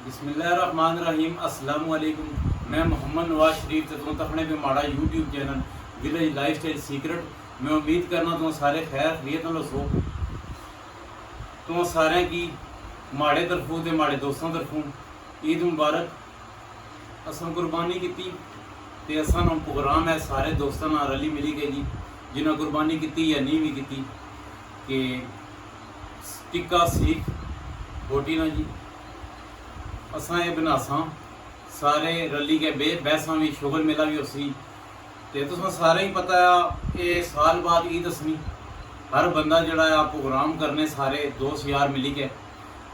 بسم اللہ الرحمن الرحیم۔ السلام علیکم۔ میں محمد نواز شریف سے تم تکنے پہ ماڑا YouTube channel village life style secret. میں امید کرنا تم سارے خیر خیریت نال ہو۔ تم سارے کی ماڑے طرفوں تے ماڑے دوستوں طرفوں عید مبارک۔ اساں قربانی کیتی تے اساں نوں پروگرام ہے سارے دوستاں نال رلی ملی گئی جی جنہاں قربانی کیتی یا نہیں بھی کیتی کہ ٹکا سیکھ بوٹی نا جی اساں یہ بناساں سارے رلی کے بہساں بھی شغل میلہ بھی اسی تے تساں سارے ہی پتہ ہے کہ سال بعد عید اسنی ہر بندہ جڑا ہے پروگرام کرنے سارے دوست یار ملی کے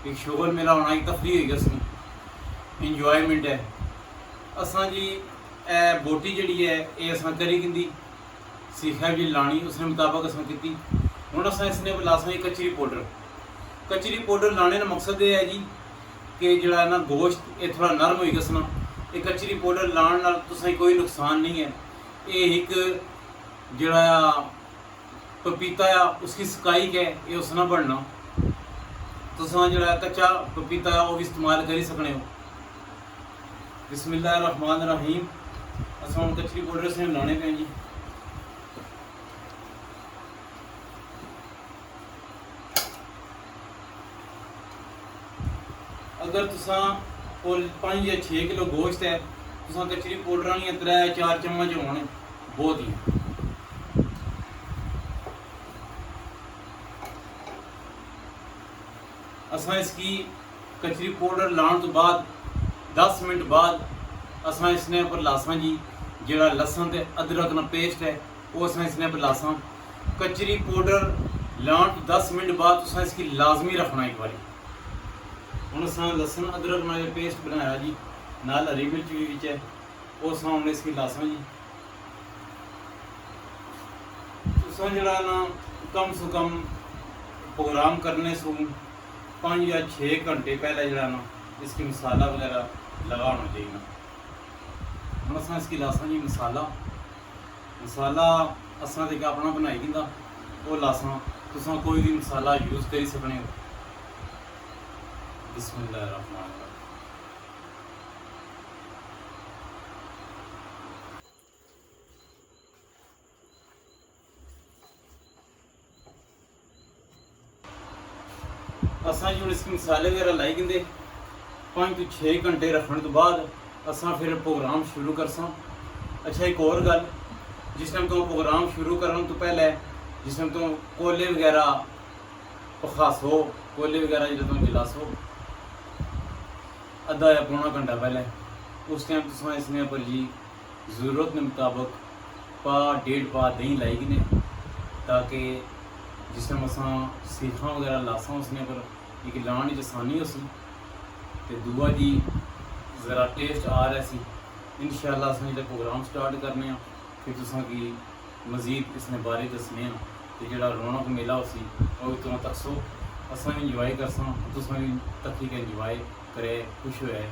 ایک شغل میلہ ہونا ایک تفریح ہوئی اسنی انجوائمنٹ ہے۔ اساں جی اے بوٹی جڑی ہے یہ اساں کری گندی سیکھا جی لانی اس نے مطابق اساں کیتی۔ ہن اساں اس نے لاساں کچری پاؤڈر لانے کا مقصد یہ ہے جی کہ جڑا نا گوشت یہ تھوڑا نرم ہوئی گسنا۔ یہ کچری پاؤڈر لان نال تساں کوئی نقصان نہیں ہے۔ یہ ایک جڑا پپیتا ہے اس کی سکائی کے یہ اس نہ بننا تساں جڑا کچا پپیتا ہے وہ بھی استعمال کری سکنے ہو۔ بسم اللہ الرحمن الرحیم۔ اساں ہن کچری پاؤڈر سے لانے پے جی۔ اگر تساں کول 5 یا 6 کلو گوشت ہے تساں کچری پاؤڈر نہیں 3-4 چمچ ہونے بہت ہی۔ اساں اس کی کچری پاؤڈر لان تو بعد 10 منٹ بعد اساں اس نے پر لاساں جی جڑا لسن تے ادرک نا پیسٹ ہے وہ اساں اس نے پر لاساں کچری پاؤڈر لان تو 10 منٹ بعد اساں اس کی لازمی رکھنا ایک باری۔ ہوں اساں لسن ادرک نا پیسٹ بنایا جی نال ہری مرچ بھی وچ ہے وہ اساں ہن اس کی لاساں جی تساں جڑا نا کم سے کم پروگرام کرنے سو 5 یا 6 گھنٹے پہلے جڑا نا اس کی مسالہ وغیرہ لگا ہونا چاہیے نا۔ ہوں اساں اس کی لاساں جی مسالہ اساں تے اپنا بنائی دیندا وہ لاساں تساں کوئی بھی مسالہ یوز کری سکنے ہو۔ بسم اللہ الرحمن الرحیم۔ اساں جو اس کے مسالے وغیرہ لائی گندے 5 تو 6 گھنٹے رکھنے تو بعد اساں پھر پروگرام شروع کرساں۔ اچھا ایک اور گل جس ٹائم تو پروگرام شروع کرنے تو پہلے جس ٹائم تو کولے وغیرہ پخاسو کولے وغیرہ جب تو گلاسو آدھا یا پونا گھنٹہ پہلے اس ٹائم تو اس نے پر جی ضرورت کے مطابق 1.5 پا دہی لائی گنے تاکہ جس ٹائم اساں سیخاں وغیرہ لاساں اس نے پر ایک لان کی آسانی ہو سی تے دعا جی ذرا ٹیسٹ آ رہا سی۔ انشاءاللہ اساں جب پروگرام سٹارٹ کرنے ہیں پھر تساں کی مزید اس نے بارے دسنے ہیں کہ جڑا رونق میلہ ہو سی وہ تمہیں تک سو اساں بھی انجوائے کرساں تساں بھی تکی کے انجوائے کرے خوش ہوئے۔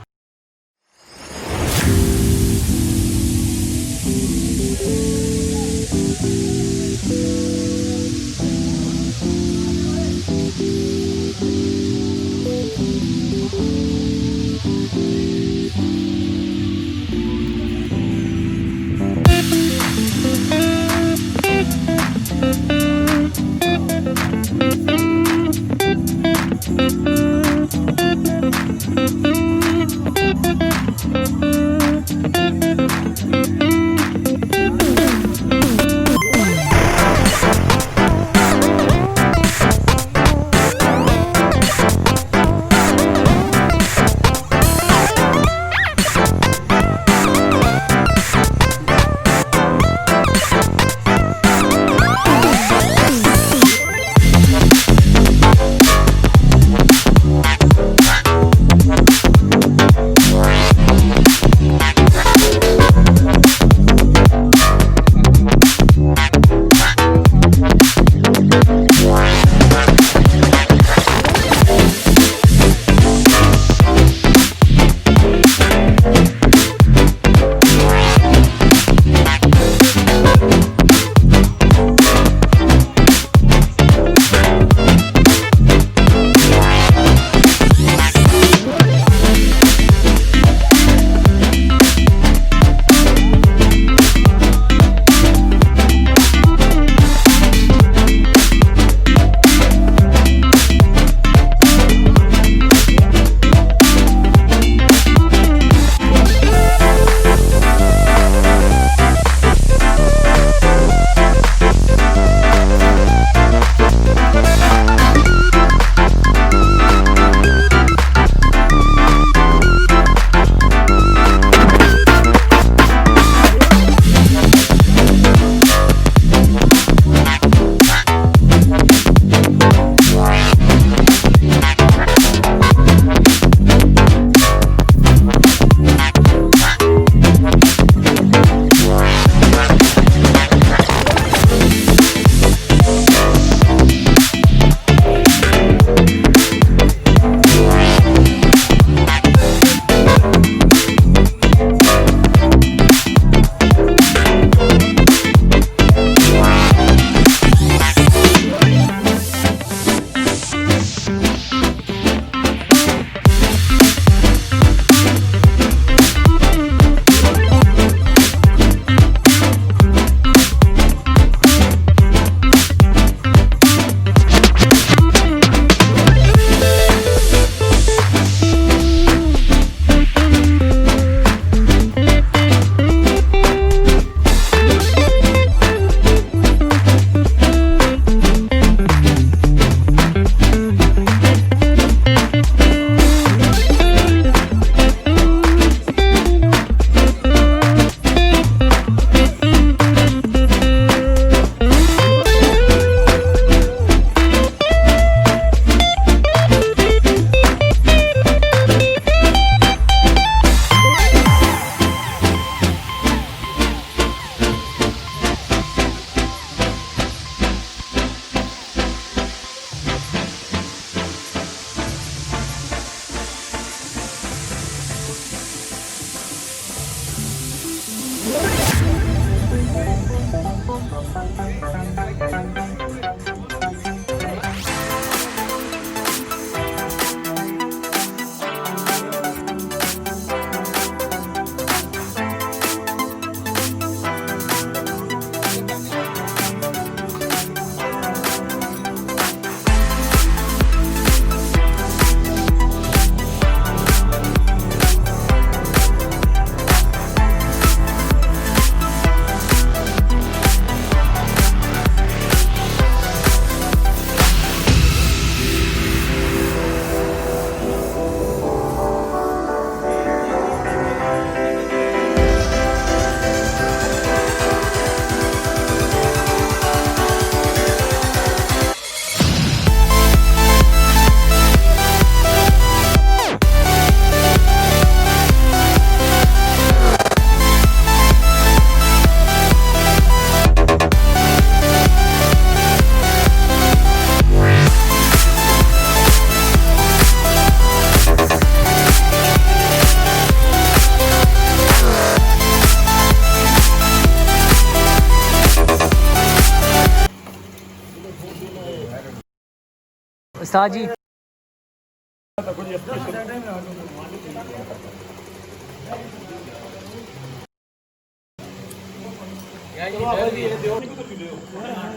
उस्ताद जी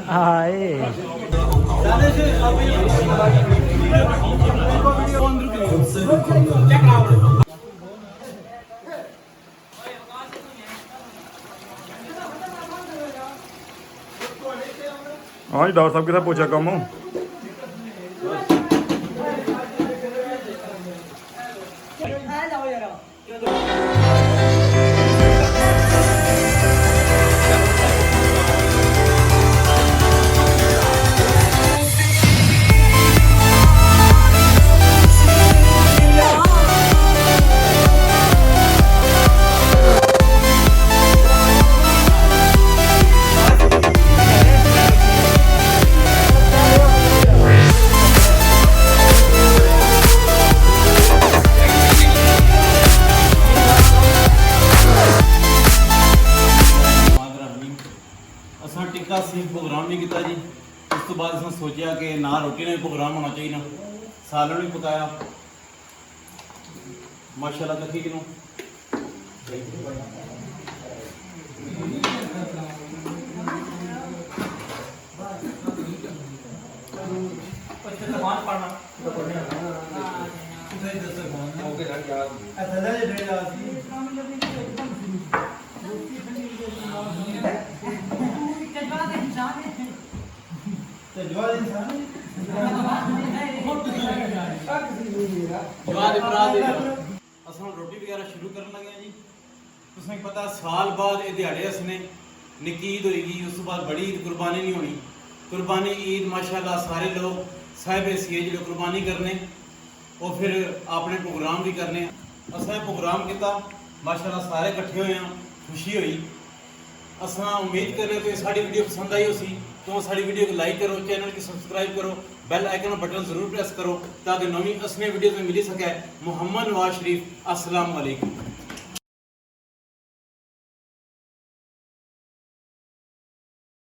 हाँ जी डॉक्टर साहब कितना पूछा कम हो टिक्का सीख प्रोग्राम नहीं किया जी। उस तो बाद असं सोचा कि ना रोटी ने प्रोग्राम होना चाहिए ना सालन भी पकाया माशाल्लाह कथी कि रोटी वगैरह शुरू कर लगे जी। तुसें पता साल बाद ये दिहाड़े असने निक्की ईद होएगी, उस तो बाद बड़ी ईद कुर्बानी नहीं होनी। कुर्बानी ईद माशाल्लाह सारे लोग साहिब सीए जो कुर्बानी करने और फिर अपने प्रोग्राम भी करने। असा प्रोग्राम किया माशाल्लाह सारे इकट्ठे हुए हैं, खुशी हुई। असा उम्मीद कर रहे हो कि साड़ी वीडियो पसंद आई हो सी तो साड़ी वीडियो को लाइक करो, चैनल की सब्सक्राइब करो, बेल आइकन बटन जरूर प्रेस करो ताकि नवी असली वीडियो में मिली सके। मोहम्मद नवाज शरीफ, अस्सलाम वालेकुम।